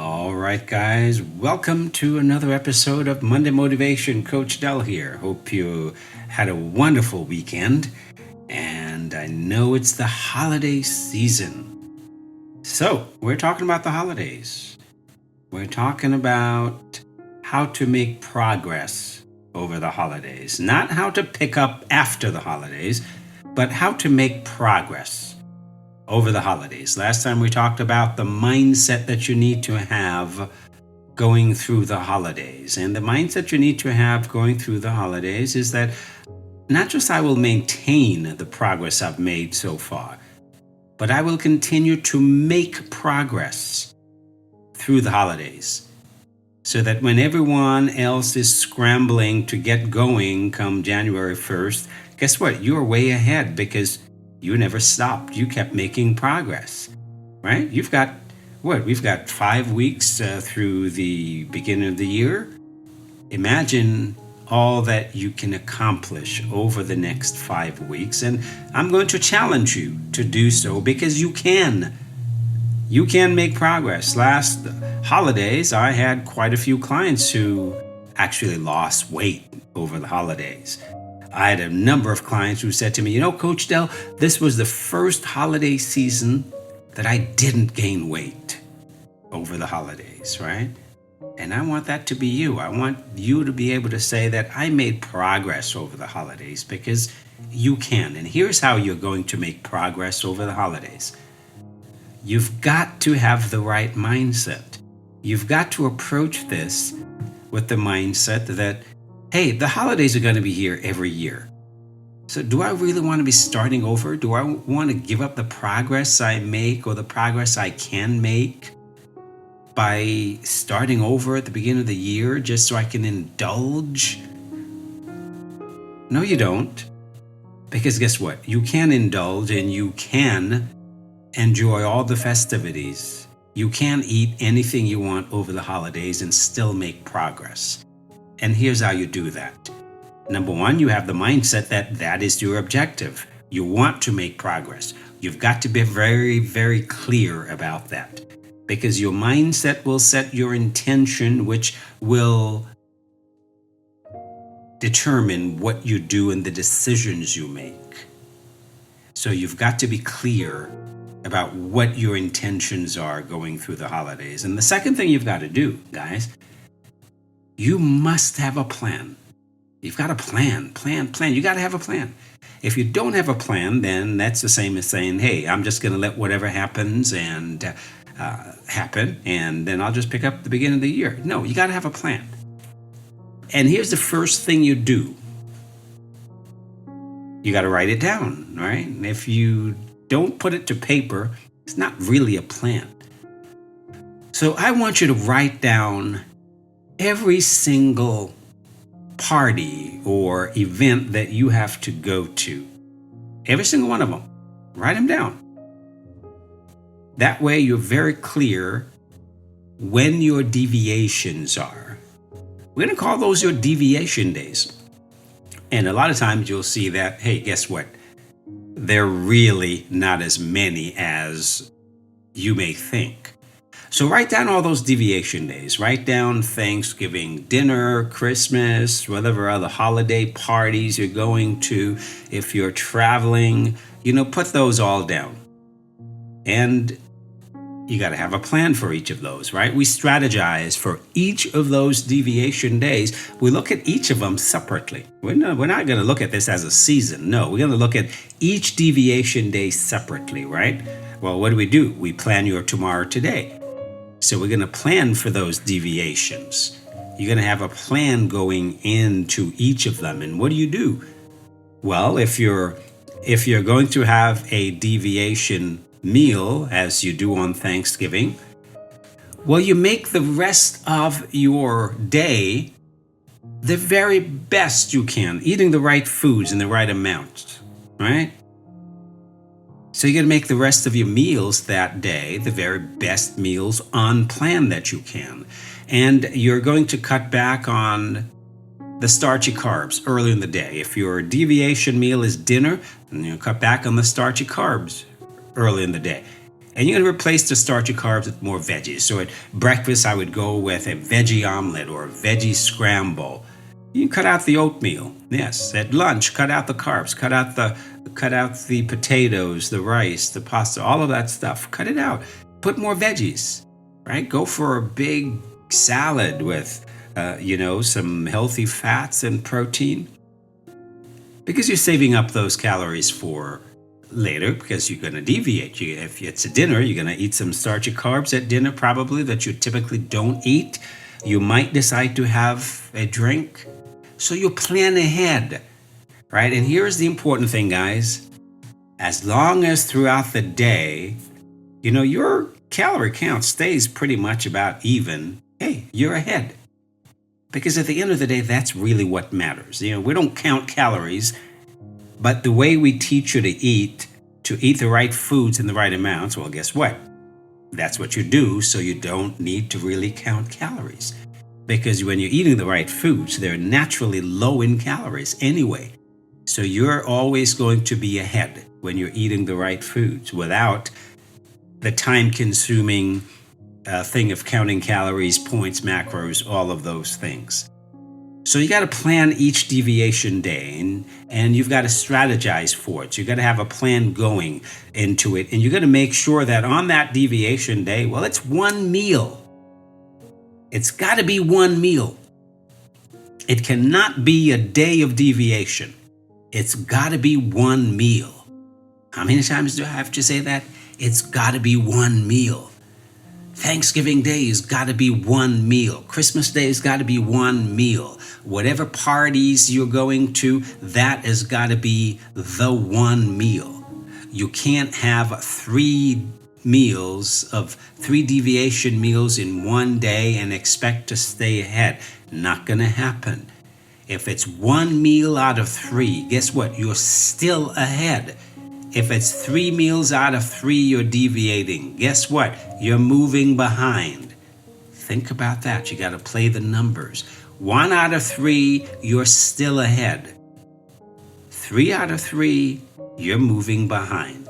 All right, guys, welcome to another episode of Monday Motivation. Coach Dell here. Hope you had a wonderful weekend, and I know it's the holiday season. So, we're talking about the holidays. We're talking about how to make progress over the holidays, not how to pick up after the holidays, but how to make progress over the holidays. Last time we talked about the mindset that you need to have going through the holidays. And the mindset you need to have going through the holidays is that not just I will maintain the progress I've made so far, but I will continue to make progress through the holidays. So that when everyone else is scrambling to get going come January 1st, guess what? You're way ahead because you never stopped. You kept making progress, right? You've got We've got 5 weeks through the beginning of the year. Imagine all that you can accomplish over the next 5 weeks. And I'm going to challenge you to do so because you can. You can make progress. Last holidays, I had quite a few clients who actually lost weight over the holidays. I had a number of clients who said to me, Coach Dell, this was the first holiday season that I didn't gain weight over the holidays, right? And I want that to be you. I want you to be able to say that I made progress over the holidays because you can. And here's how you're going to make progress over the holidays. You've got to have the right mindset. You've got to approach this with the mindset that, hey, the holidays are going to be here every year. So do I really want to be starting over? Do I want to give up the progress I make or the progress I can make by starting over at the beginning of the year just so I can indulge? No, you don't. Because guess what? You can indulge and you can enjoy all the festivities. You can eat anything you want over the holidays and still make progress. And here's how you do that. Number one, you have the mindset that that is your objective. You want to make progress. You've got to be very, very clear about that because your mindset will set your intention, which will determine what you do and the decisions you make. So you've got to be clear about what your intentions are going through the holidays. And the second thing you've got to do, guys, you must have a plan. You've got a plan. You got to have a plan. If you don't have a plan, then that's the same as saying, hey, I'm just going to let whatever happens and happen, and then I'll just pick up the beginning of the year. No, you got to have a plan. And here's the first thing you do. You got to write it down, right? And if you don't put it to paper, it's not really a plan. So I want you to write down every single party or event that you have to go to. Every single one of them. Write them down. That way you're very clear when your deviations are. We're going to call those your deviation days. And a lot of times you'll see that, hey, guess what? They're really not as many as you may think. So write down all those deviation days. Write down Thanksgiving dinner, Christmas, whatever other holiday parties you're going to. If you're traveling, put those all down. And you got to have a plan for each of those, right? We strategize for each of those deviation days. We look at each of them separately. We're not going to look at this as a season. No, we're going to look at each deviation day separately, right? Well, what do? We plan your tomorrow today. So we're going to plan for those deviations. You're going to have a plan going into each of them. And what do? Well, if you're going to have a deviation meal, as you do on Thanksgiving, well, you make the rest of your day the very best you can, eating the right foods in the right amount, right? So you're going to make the rest of your meals that day the very best meals on plan that you can. And you're going to cut back on the starchy carbs early in the day. If your deviation meal is dinner, then you cut back on the starchy carbs early in the day. And you're going to replace the starchy carbs with more veggies. So at breakfast, I would go with a veggie omelet or a veggie scramble. You can cut out the oatmeal. Yes. At lunch, cut out the carbs, cut out the potatoes, the rice, the pasta, all of that stuff. Cut it out. Put more veggies, right? Go for a big salad with, some healthy fats and protein, because you're saving up those calories for later, because you're going to deviate. If it's a dinner, you're going to eat some starchy carbs at dinner, probably, that you typically don't eat. You might decide to have a drink. So you plan ahead, right? And here's the important thing, guys. As long as throughout the day, your calorie count stays pretty much about even, hey, you're ahead. Because at the end of the day, that's really what matters. We don't count calories, but the way we teach you to eat the right foods in the right amounts, well, guess what? That's what you do, so you don't need to really count calories. Because when you're eating the right foods, they're naturally low in calories anyway. So you're always going to be ahead when you're eating the right foods without the time-consuming thing of counting calories, points, macros, all of those things. So you got to plan each deviation day, and you've got to strategize for it. You got to have a plan going into it, and you got to make sure that on that deviation day, well, it's one meal. It's got to be one meal. It cannot be a day of deviation. It's got to be one meal. How many times do I have to say that? It's got to be one meal. Thanksgiving Day has got to be one meal. Christmas Day has got to be one meal. Whatever parties you're going to, that has got to be the one meal. You can't have three deviation meals in one day and expect to stay ahead. Not going to happen. If it's one meal out of three, guess what? You're still ahead. If it's 3 meals out of 3 you're deviating, guess what? You're moving behind. Think about that. You got to play the numbers. 1 out of 3, you're still ahead. 3 out of 3, you're moving behind.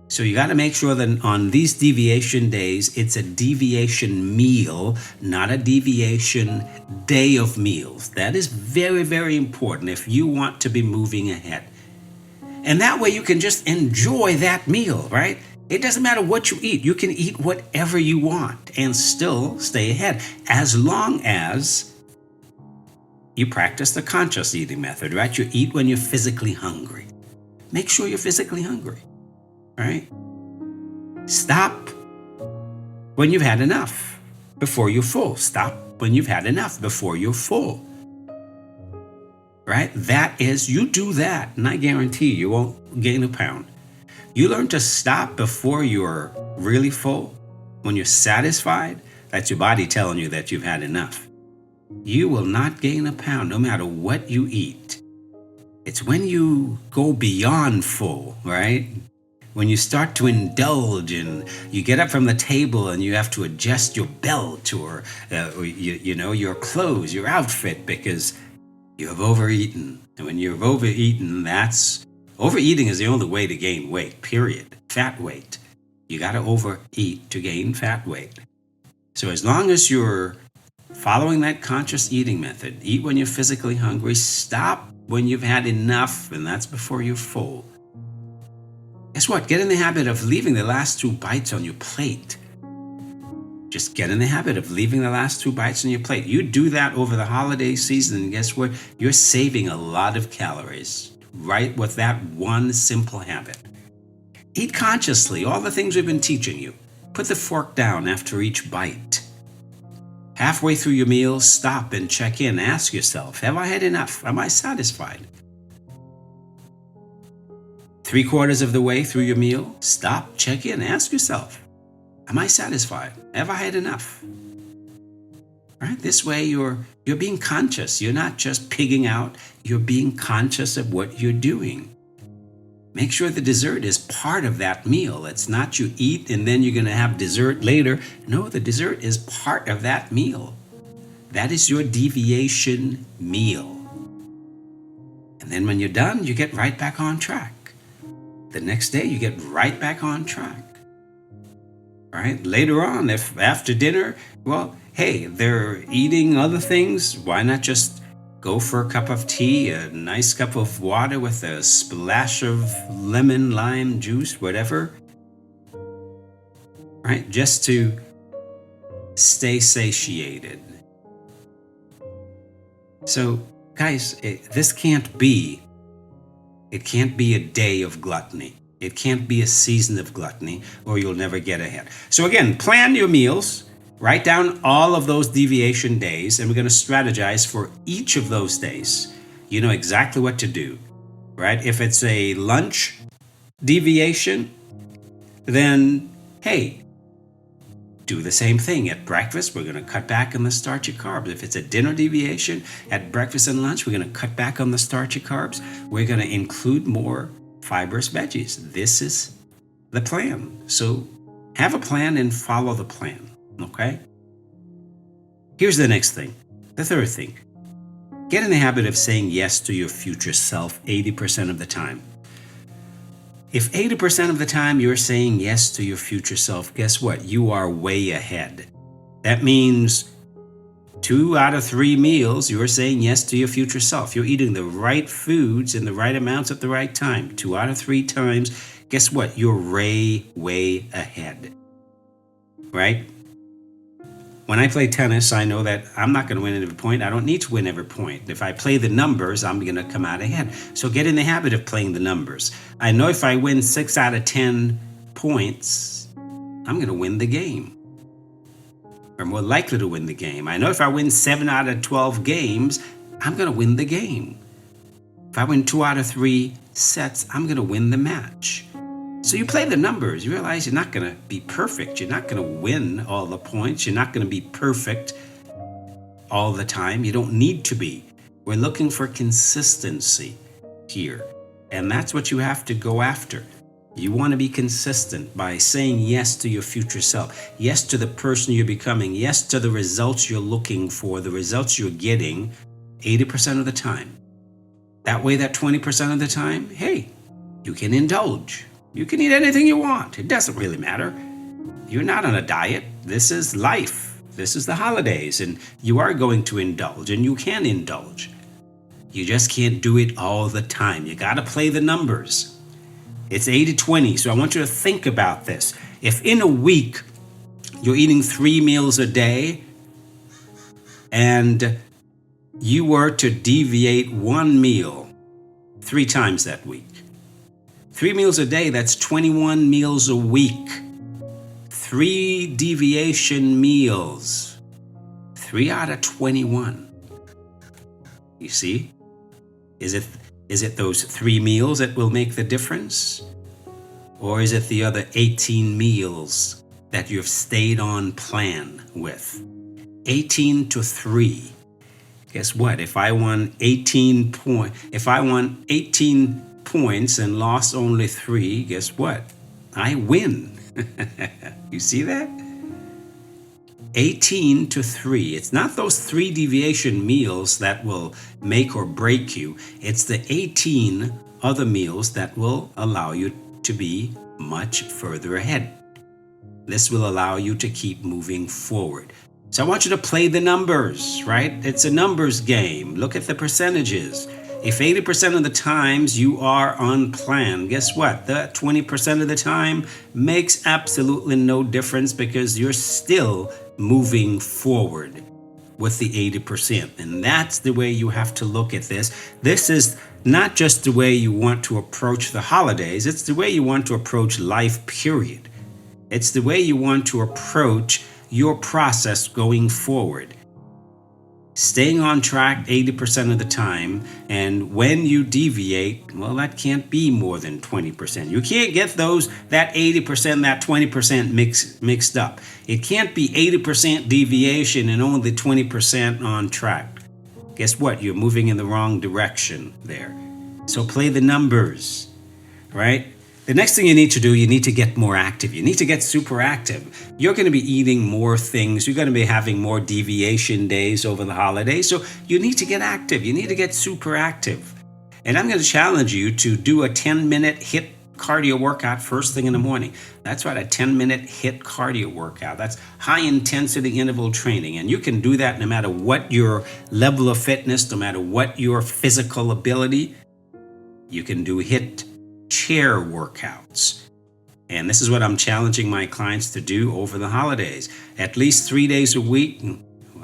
So you got to make sure that on these deviation days, it's a deviation meal, not a deviation day of meals. That is very, very important if you want to be moving ahead. And that way you can just enjoy that meal, right? It doesn't matter what you eat. You can eat whatever you want and still stay ahead, as long as you practice the conscious eating method, right? You eat when you're physically hungry. Make sure you're physically hungry, right? Stop when you've had enough before you're full. Stop when you've had enough before you're full. Right? You do that, and I guarantee you won't gain a pound. You learn to stop before you're really full. When you're satisfied, that's your body telling you that you've had enough. You will not gain a pound no matter what you eat. It's when you go beyond full, right? When you start to indulge and you get up from the table and you have to adjust your belt or your clothes, your outfit, because you have overeaten. And when you've overeaten, overeating is the only way to gain weight, period. Fat weight. You got to overeat to gain fat weight. So as long as you're following that conscious eating method, eat when you're physically hungry, stop when you've had enough, and that's before you're full. Guess what? Get in the habit of leaving the last 2 bites on your plate. Just get in the habit of leaving the last 2 bites on your plate. You do that over the holiday season, and guess what? You're saving a lot of calories, right, with that one simple habit. Eat consciously, all the things we've been teaching you. Put the fork down after each bite. Halfway through your meal, stop and check in. Ask yourself, have I had enough? Am I satisfied? 3/4 of the way through your meal, stop, check in, ask yourself, am I satisfied? Have I had enough? Right? This way you're being conscious. You're not just pigging out. You're being conscious of what you're doing. Make sure the dessert is part of that meal. It's not you eat and then you're going to have dessert later. No, the dessert is part of that meal. That is your deviation meal. And then when you're done, you get right back on track. The next day, you get right back on track. right? Later on, if after dinner, well, hey, they're eating other things, why not just go for a cup of tea, a nice cup of water with a splash of lemon, lime juice, whatever, right? Just to stay satiated. So, guys, this can't be a day of gluttony. It can't be a season of gluttony, or you'll never get ahead. So again, plan your meals, write down all of those deviation days, and we're going to strategize for each of those days. You know exactly what to do, right? If it's a lunch deviation, then hey, do the same thing. At breakfast, we're going to cut back on the starchy carbs. If it's a dinner deviation, at breakfast and lunch, we're going to cut back on the starchy carbs. We're going to include more fibrous veggies. This is the plan. So have a plan and follow the plan, okay? Here's the next thing, the third thing. Get in the habit of saying yes to your future self 80% of the time. If 80% of the time you're saying yes to your future self, guess what? You are way ahead. That means 2 out of 3 meals, you're saying yes to your future self. You're eating the right foods in the right amounts at the right time. 2 out of 3 times, guess what? You're way ahead, right? When I play tennis, I know that I'm not going to win every point. I don't need to win every point. If I play the numbers, I'm going to come out ahead. So get in the habit of playing the numbers. I know if I win 6 out of 10 points, I'm going to win the game. Or more likely to win the game. I know if I win 7 out of 12 games, I'm going to win the game. If I win 2 out of 3 sets, I'm going to win the match. So you play the numbers. You realize you're not going to be perfect. You're not going to win all the points. You're not going to be perfect all the time. You don't need to be. We're looking for consistency here. And that's what you have to go after. You want to be consistent by saying yes to your future self, yes to the person you're becoming, yes to the results you're looking for, the results you're getting 80% of the time. That way, that 20% of the time, hey, you can indulge. You can eat anything you want. It doesn't really matter. You're not on a diet. This is life. This is the holidays, and you are going to indulge, and you can indulge. You just can't do it all the time. You got to play the numbers. It's 80-20, so I want you to think about this. If in a week you're eating 3 meals a day, and you were to deviate 1 meal 3 times that week, 3 meals a day, that's 21 meals a week. 3 deviation meals. 3 out of 21. You see? Is it those 3 meals that will make the difference? Or is it the other 18 meals that you've stayed on plan with? 18-3. Guess what? If I won 18 points and lost only 3, guess what? I win. You see that? 18-3. It's not those 3 deviation meals that will make or break you. It's the 18 other meals that will allow you to be much further ahead. This will allow you to keep moving forward. So I want you to play the numbers, right? It's a numbers game. Look at the percentages. If 80% of the times you are on plan, guess what? That 20% of the time makes absolutely no difference because you're still moving forward with the 80%. And that's the way you have to look at this. This is not just the way you want to approach the holidays. It's the way you want to approach life, period. It's the way you want to approach your process going forward. Staying on track 80% of the time, and when you deviate, well, that can't be more than 20%. You can't get that 80%, that 20% mixed up. It can't be 80% deviation and only 20% on track. Guess what? You're moving in the wrong direction there. So play the numbers, right? The next thing you need to do, you need to get more active. You need to get super active. You're going to be eating more things. You're going to be having more deviation days over the holidays. So you need to get active. You need to get super active. And I'm going to challenge you to do a 10-minute HIIT cardio workout first thing in the morning. That's right, a 10-minute HIIT cardio workout. That's high intensity interval training. And you can do that no matter what your level of fitness, no matter what your physical ability. You can do HIIT chair workouts. And this is what I'm challenging my clients to do over the holidays. At least 3 days a week,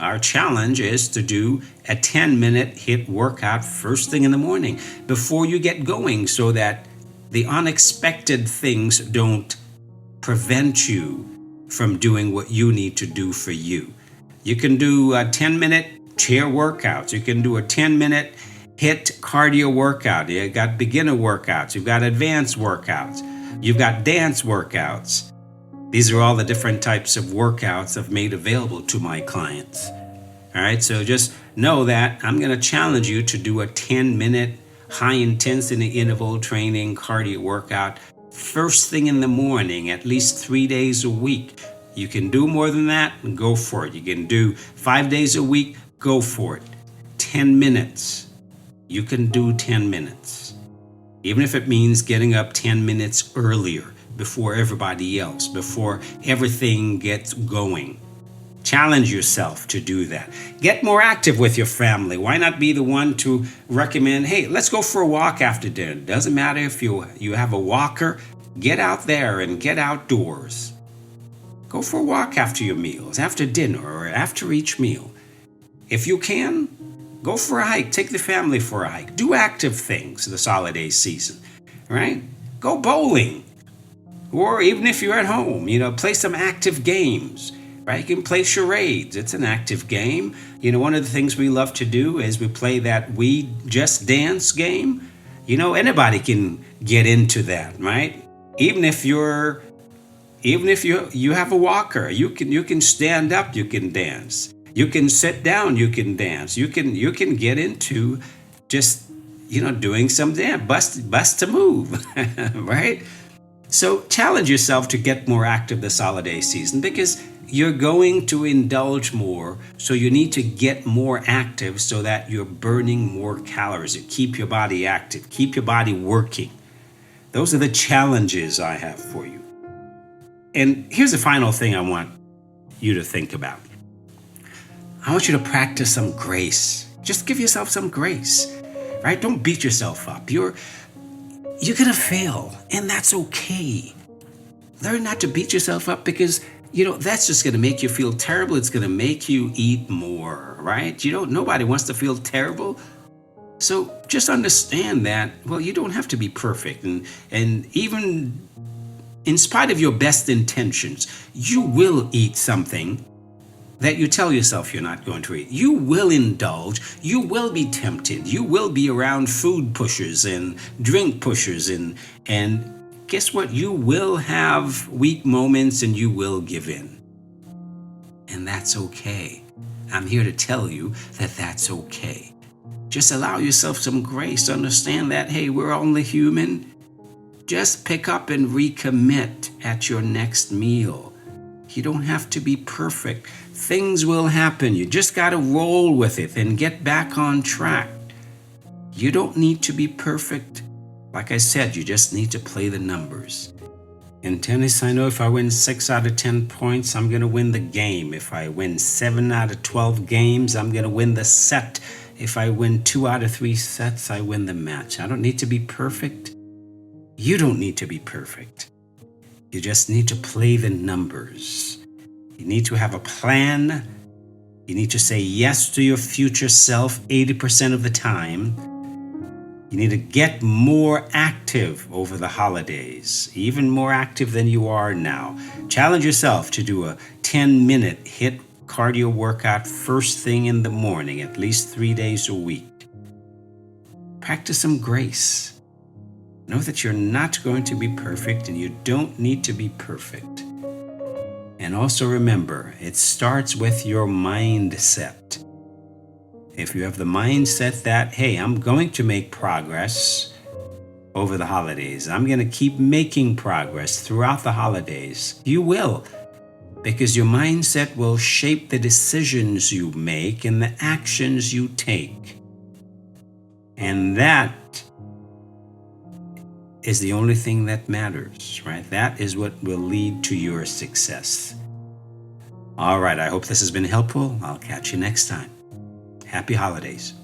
our challenge is to do a 10-minute HIIT workout first thing in the morning before you get going, so that the unexpected things don't prevent you from doing what you need to do for you. You can do a 10-minute chair workouts. You can do a 10-minute HIIT cardio workout. You've got beginner workouts. You've got advanced workouts. You've got dance workouts. These are all the different types of workouts I've made available to my clients. All right, so just know that I'm going to challenge you to do a 10-minute high-intensity interval training cardio workout first thing in the morning, at least 3 days a week. You can do more than that, go for it. You can do 5 days a week, go for it. 10 minutes. You can do 10 minutes. Even if it means getting up 10 minutes earlier, before everybody else, before everything gets going. Challenge yourself to do that. Get more active with your family. Why not be the one to recommend, hey, let's go for a walk after dinner. Doesn't matter if you have a walker, get out there and get outdoors. Go for a walk after your meals, after dinner, or after each meal. If you can, go for a hike. Take the family for a hike. Do active things this holiday season, right? Go bowling. Or even if you're at home, play some active games, right? You can play charades. It's an active game. One of the things we love to do is we play that We Just Dance game. Anybody can get into that, right? Even if you have a walker, you can stand up, you can dance. You can sit down, you can dance. You can get into just doing some dance, bust a move, right? So challenge yourself to get more active this holiday season, because you're going to indulge more. So you need to get more active so that you're burning more calories. Keep your body active, keep your body working. Those are the challenges I have for you. And here's the final thing I want you to think about. I want you to practice some grace. Just give yourself some grace, right? Don't beat yourself up. You're going to fail, and that's okay. Learn not to beat yourself up, because, that's just going to make you feel terrible. It's going to make you eat more, right? Nobody wants to feel terrible. So just understand that, you don't have to be perfect. And even in spite of your best intentions, you will eat something that you tell yourself you're not going to eat. You will indulge. You will be tempted. You will be around food pushers and drink pushers. And guess what? You will have weak moments and you will give in. And that's okay. I'm here to tell you that that's okay. Just allow yourself some grace. Understand that, hey, we're only human. Just pick up and recommit at your next meal. You don't have to be perfect. Things will happen. You just got to roll with it and get back on track. You don't need to be perfect. Like I said, you just need to play the numbers. In tennis, I know if I win 6 out of 10 points, I'm going to win the game. If I win 7 out of 12 games, I'm going to win the set. If I win 2 out of 3 sets, I win the match. I don't need to be perfect. You don't need to be perfect. You just need to play the numbers. You need to have a plan. You need to say yes to your future self 80% of the time. You need to get more active over the holidays, even more active than you are now. Challenge yourself to do a 10-minute HIIT cardio workout first thing in the morning, at least 3 days a week. Practice some grace. Know that you're not going to be perfect, and you don't need to be perfect. And also remember, it starts with your mindset. If you have the mindset that, hey, I'm going to make progress over the holidays, I'm going to keep making progress throughout the holidays, you will. Because your mindset will shape the decisions you make and the actions you take. And that is the only thing that matters, right? That is what will lead to your success. All right, I hope this has been helpful. I'll catch you next time. Happy holidays.